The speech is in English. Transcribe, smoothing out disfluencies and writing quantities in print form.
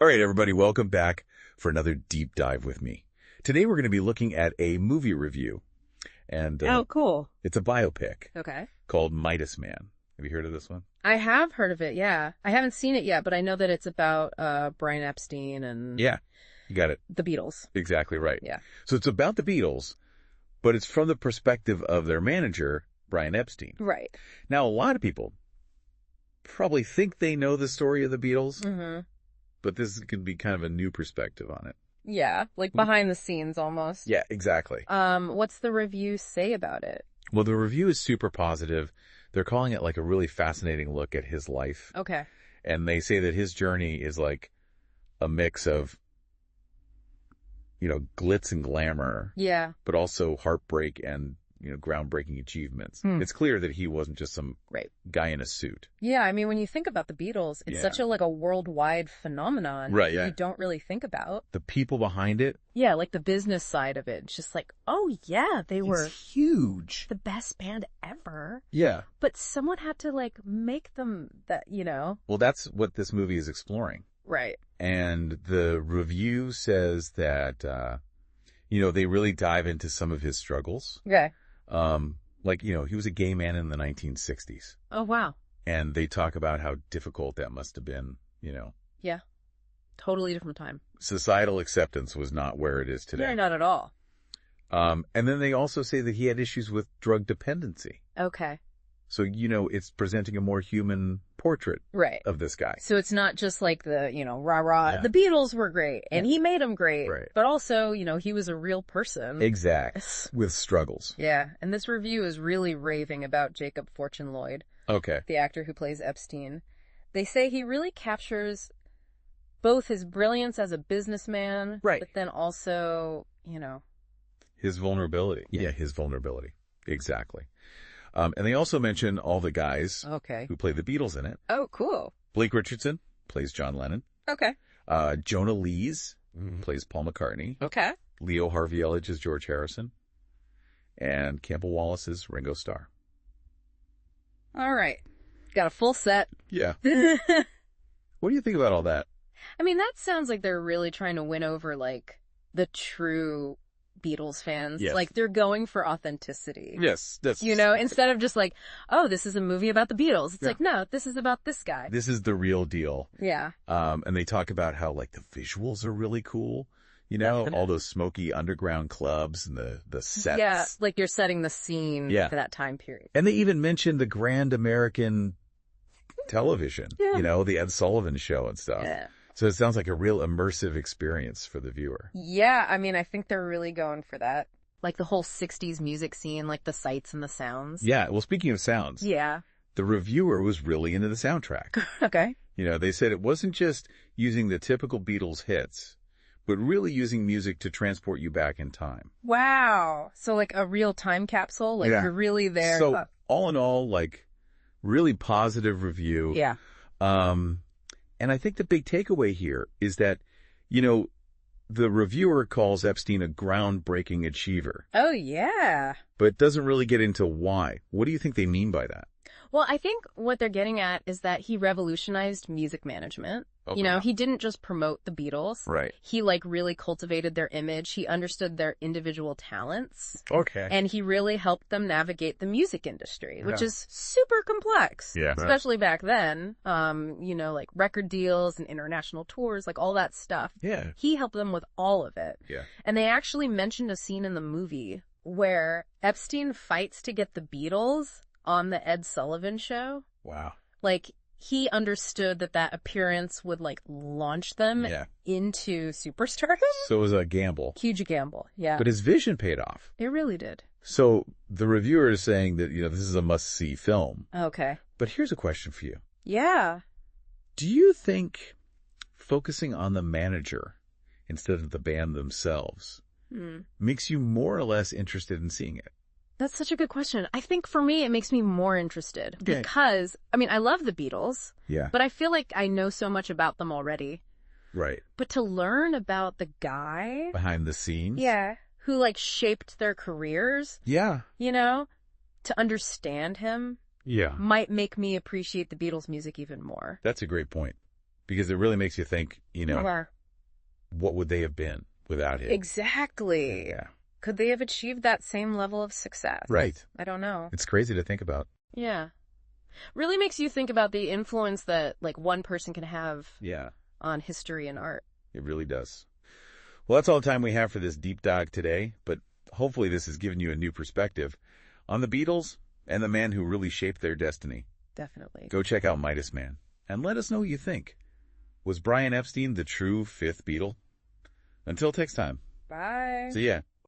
All right, everybody, welcome back for another deep dive with me. Today we're going to be looking at a movie review. And cool. It's a biopic. Okay. Called Midas Man. Have you heard of this one? I have heard of it, yeah. I haven't seen it yet, but I know that it's about Brian Epstein and Yeah, you got it. the Beatles. Exactly right. Yeah. So it's about the Beatles, but it's from the perspective of their manager, Brian Epstein. Right. Now, a lot of people probably think they know the story of the Beatles, but this can be kind of a new perspective on it. Yeah, like behind the scenes almost. Yeah, exactly. What's the review say about it? Well, the review is super positive. They're calling it like a really fascinating look at his life. Okay. And they say that his journey is like a mix of, glitz and glamour. Yeah. But also heartbreak and, groundbreaking achievements. It's clear that he wasn't just some guy in a suit. Yeah, I mean, when you think about the Beatles, it's such a worldwide phenomenon. Right, yeah. You don't really think about. The people behind it. Yeah, like the business side of it. It's just like, oh yeah, they were huge. the best band ever. Yeah. But someone had to make them that, Well, that's what this movie is exploring. Right. And the review says that, they really dive into some of his struggles. Okay. He was a gay man in the 1960s. Oh, wow. And they talk about how difficult that must have been, Yeah. Totally different time. Societal acceptance was not where it is today. Yeah, not at all. And then they also say that he had issues with drug dependency. Okay. So, it's presenting a more human portrait of this guy. So it's not just like the, rah-rah. Yeah. The Beatles were great, and he made them great. Right. But also, he was a real person. Exact. With struggles. Yeah. And this review is really raving about Jacob Fortune-Lloyd, Okay. the actor who plays Epstein. They say he really captures both his brilliance as a businessman, Right. but then also, His vulnerability. Yeah, his vulnerability. Exactly. And they also mention all the guys who play the Beatles in it. Oh, cool. Blake Richardson plays John Lennon. Okay. Jonah Lees plays Paul McCartney. Okay. Leo Harvey Elledge is George Harrison. And Campbell Wallace is Ringo Starr. All right. Got a full set. Yeah. What do you think about all that? I mean, that sounds like they're really trying to win over, the true Beatles fans. Yes. They're going for authenticity. Yes. That's Instead of just oh, this is a movie about the Beatles. It's no, this is about this guy. This is the real deal. Yeah. And they talk about how, the visuals are really cool. All those smoky underground clubs and the sets. Yeah, you're setting the scene for that time period. And they even mentioned the Grand American Television, the Ed Sullivan Show and stuff. Yeah. So it sounds like a real immersive experience for the viewer. Yeah, I mean, I think they're really going for that. The whole 60s music scene, the sights and the sounds. Yeah, well, speaking of sounds. Yeah. The reviewer was really into the soundtrack. Okay. They said it wasn't just using the typical Beatles hits, but really using music to transport you back in time. Wow. So a real time capsule? You're really there. So all in all, really positive review. Yeah. And I think the big takeaway here is that, the reviewer calls Epstein a groundbreaking achiever. Oh, yeah. But doesn't really get into why. What do you think they mean by that? Well, I think what they're getting at is that he revolutionized music management. Okay. He didn't just promote the Beatles. Right. He really cultivated their image. He understood their individual talents. Okay. And he really helped them navigate the music industry, which is super complex. Yeah. Especially back then. Record deals and international tours, all that stuff. Yeah. He helped them with all of it. Yeah. And they actually mentioned a scene in the movie where Epstein fights to get the Beatles on the Ed Sullivan Show. Wow. He understood that appearance would launch them into superstardom. So it was a gamble. Huge gamble. Yeah. But his vision paid off. It really did. So the reviewer is saying that, this is a must-see film. Okay. But here's a question for you. Yeah. Do you think focusing on the manager instead of the band themselves makes you more or less interested in seeing it? That's such a good question. I think for me, it makes me more interested because, I love the Beatles. Yeah. But I feel like I know so much about them already. Right. But to learn about the guy behind the scenes. Yeah. Who shaped their careers. Yeah. To understand him. Yeah. Might make me appreciate the Beatles music even more. That's a great point. Because it really makes you think, Yeah. what would they have been without him? Exactly. Yeah. Could they have achieved that same level of success? Right. I don't know. It's crazy to think about. Yeah. Really makes you think about the influence that, like, one person can have Yeah. on history and art. It really does. Well, that's all the time we have for this deep dive today, but hopefully this has given you a new perspective on the Beatles and the man who really shaped their destiny. Definitely. Go check out Midas Man and let us know what you think. Was Brian Epstein the true fifth Beatle? Until next time. Bye. See ya.